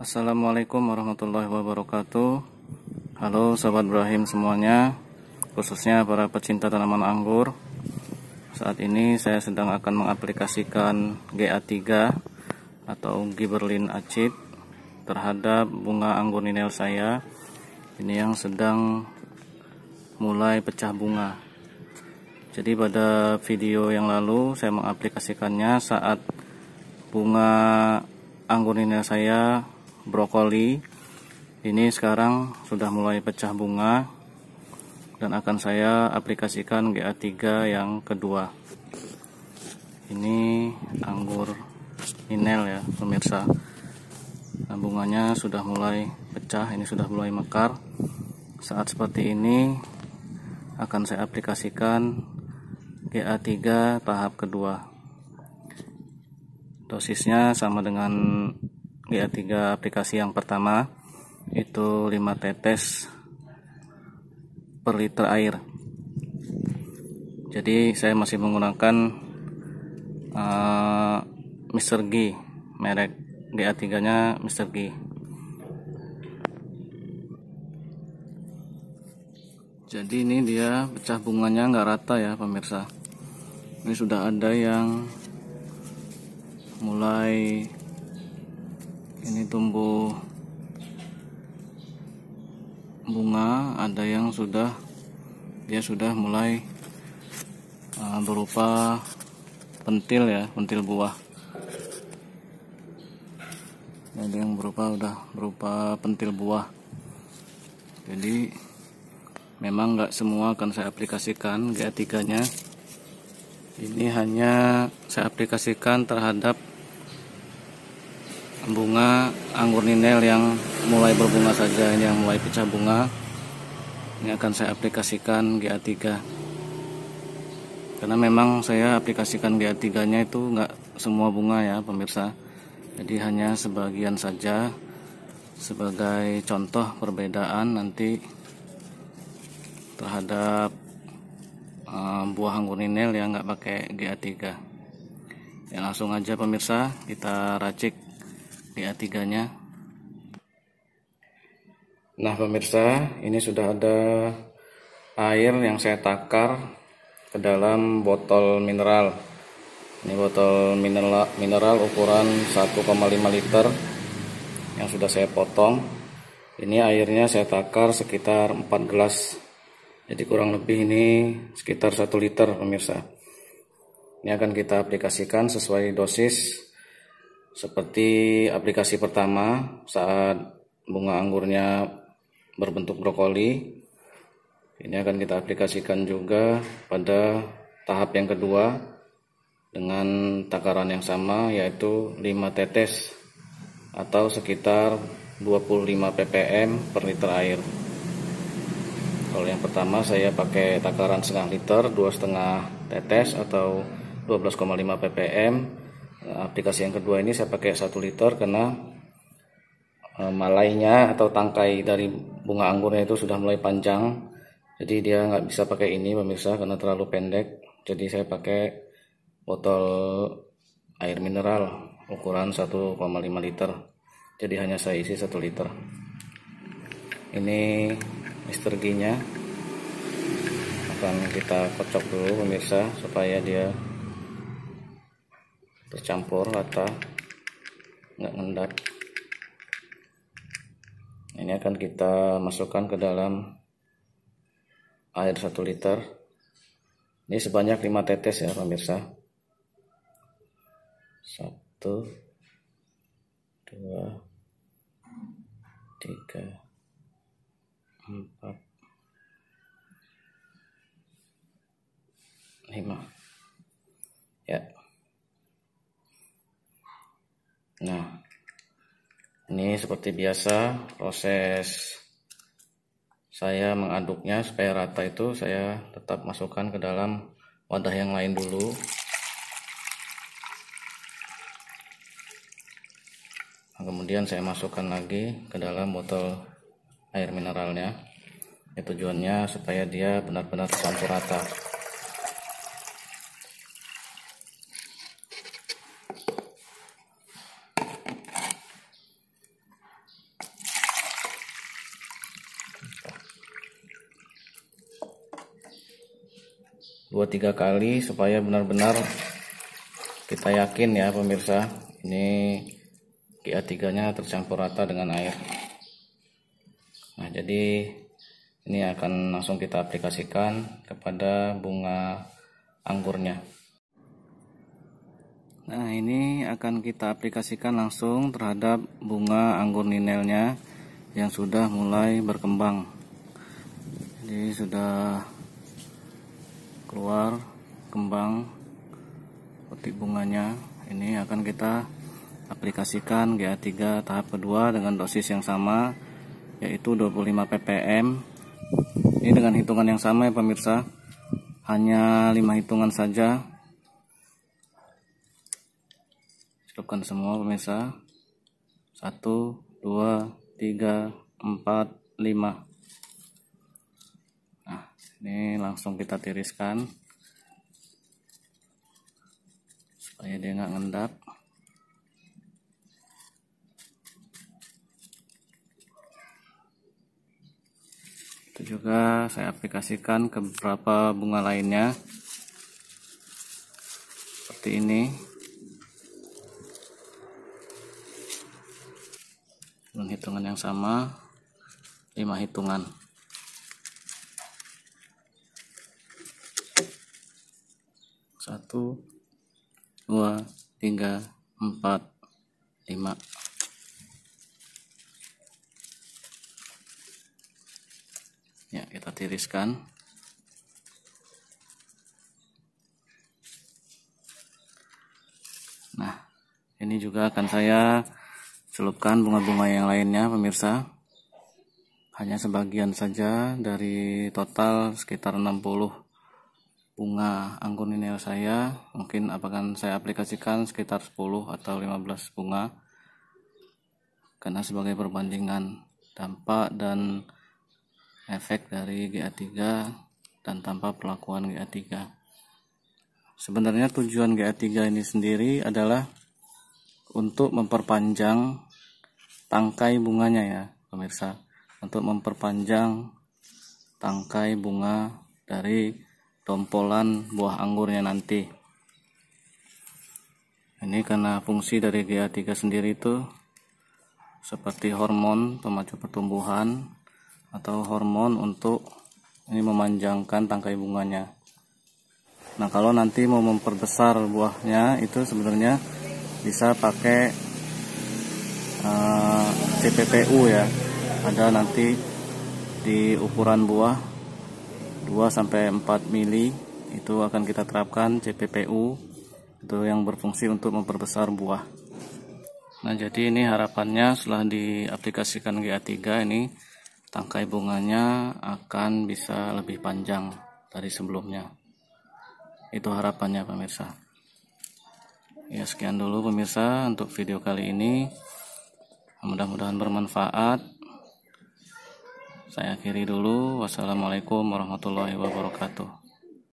Assalamualaikum warahmatullahi wabarakatuh. Halo sahabat Brahim semuanya, khususnya para pecinta tanaman anggur. Saat ini saya sedang akan mengaplikasikan GA3 atau Gibberellin acid terhadap bunga anggur ninel saya. Ini yang sedang mulai pecah bunga. Jadi pada video yang lalu saya mengaplikasikannya saat bunga anggur ninel saya brokoli ini sekarang sudah mulai pecah bunga, dan akan saya aplikasikan GA3 yang kedua. Ini anggur ninel ya pemirsa. Nah, bunganya sudah mulai pecah, ini sudah mulai mekar. Saat seperti ini akan saya aplikasikan GA3 tahap kedua. Dosisnya sama dengan GA3 aplikasi yang pertama, itu 5 tetes per liter air. Jadi saya masih menggunakan Mr. G, merek GA3 nya Mr. G. Jadi ini dia pecah bunganya nggak rata ya pemirsa. Ini sudah ada yang mulai ini tumbuh bunga, ada yang sudah mulai berupa pentil ya, pentil buah. Ada yang berupa pentil buah. Jadi memang nggak semua akan saya aplikasikan GA3 nya. Ini hanya saya aplikasikan terhadap bunga anggur ninel yang mulai berbunga saja. Ini yang mulai pecah bunga, ini akan saya aplikasikan GA3, karena memang saya aplikasikan GA3 nya itu enggak semua bunga ya pemirsa. Jadi hanya sebagian saja, sebagai contoh perbedaan nanti terhadap buah anggur ninel yang enggak pakai GA3. Ya, langsung aja pemirsa kita racik GA3 nya. Nah pemirsa, ini sudah ada air yang saya takar ke dalam botol mineral. Ini botol mineral ukuran 1,5 liter yang sudah saya potong. Ini airnya saya takar sekitar 4 gelas. Jadi kurang lebih ini sekitar 1 liter pemirsa. Ini akan kita aplikasikan sesuai dosis seperti aplikasi pertama saat bunga anggurnya berbentuk brokoli. Ini akan kita aplikasikan juga ppd tahap yang kedua dengan takaran yang sama, yaitu 5 tetes atau sekitar 25 ppm per liter air. Kalau yang pertama saya pakai takaran setengah liter, 2,5 tetes atau 12,5 ppm. Aplikasi yang kedua ini saya pakai 1 liter karena malainya atau tangkai dari bunga anggurnya itu sudah mulai panjang. Jadi dia nggak bisa pakai ini pemirsa karena terlalu pendek. Jadi saya pakai botol air mineral ukuran 1,5 liter. Jadi hanya saya isi 1 liter. Ini Mr. G nya akan kita kocok dulu pemirsa supaya dia tercampur rata, nggak ngendap. Ini akan kita masukkan ke dalam air 1 liter. Ini sebanyak 5 tetes ya pemirsa. 1, 2, 3, 4, 5 ya. Nah, ini seperti biasa proses saya mengaduknya supaya rata itu saya tetap masukkan ke dalam wadah yang lain dulu. Nah, kemudian saya masukkan lagi ke dalam botol air mineralnya. Tujuannya supaya dia benar-benar tercampur rata. 2-3 kali supaya benar-benar kita yakin ya pemirsa, ini GA3 nya tercampur rata dengan air. Nah, jadi ini akan langsung kita aplikasikan kepada bunga anggurnya. Nah, ini akan kita aplikasikan langsung terhadap bunga anggur ninelnya yang sudah mulai berkembang. Jadi sudah keluar kembang petik bunganya. Ini akan kita aplikasikan GA3 tahap kedua dengan dosis yang sama, yaitu 25 ppm. Ini dengan hitungan yang sama ya pemirsa, hanya 5 hitungan saja. Celupkan semua pemirsa. 1, 2, 3, 4, 5. Nah, ini langsung kita tiriskan supaya dia nggak ngendap. Itu juga saya aplikasikan ke beberapa bunga lainnya seperti ini. Dengan hitungan yang sama, 5 hitungan. 1, 2, 3, 4, 5. Ya, kita tiriskan. Nah, ini juga akan saya celupkan bunga-bunga yang lainnya pemirsa. Hanya sebagian saja dari total sekitar 60 bunga anggur ninel saya. Mungkin akan saya aplikasikan sekitar 10 atau 15 bunga, karena sebagai perbandingan dampak dan efek dari GA3 dan tanpa perlakuan GA3. Sebenarnya tujuan GA3 ini sendiri adalah untuk memperpanjang tangkai bunganya ya pemirsa, untuk memperpanjang tangkai bunga dari tompolan buah anggurnya nanti. Ini karena fungsi dari GA3 sendiri itu seperti hormon pemacu pertumbuhan atau hormon untuk ini memanjangkan tangkai bunganya. Nah, kalau nanti mau memperbesar buahnya itu sebenarnya bisa pakai CPPU ya. Ada nanti di ukuran buah 2-4 mili itu akan kita terapkan CPPU, itu yang berfungsi untuk memperbesar buah. Nah, jadi ini harapannya setelah diaplikasikan GA3 ini tangkai bunganya akan bisa lebih panjang dari sebelumnya. Itu harapannya pemirsa. Ya, sekian dulu pemirsa untuk video kali ini. Mudah-mudahan bermanfaat. Saya akhiri dulu. Wassalamualaikum warahmatullahi wabarakatuh.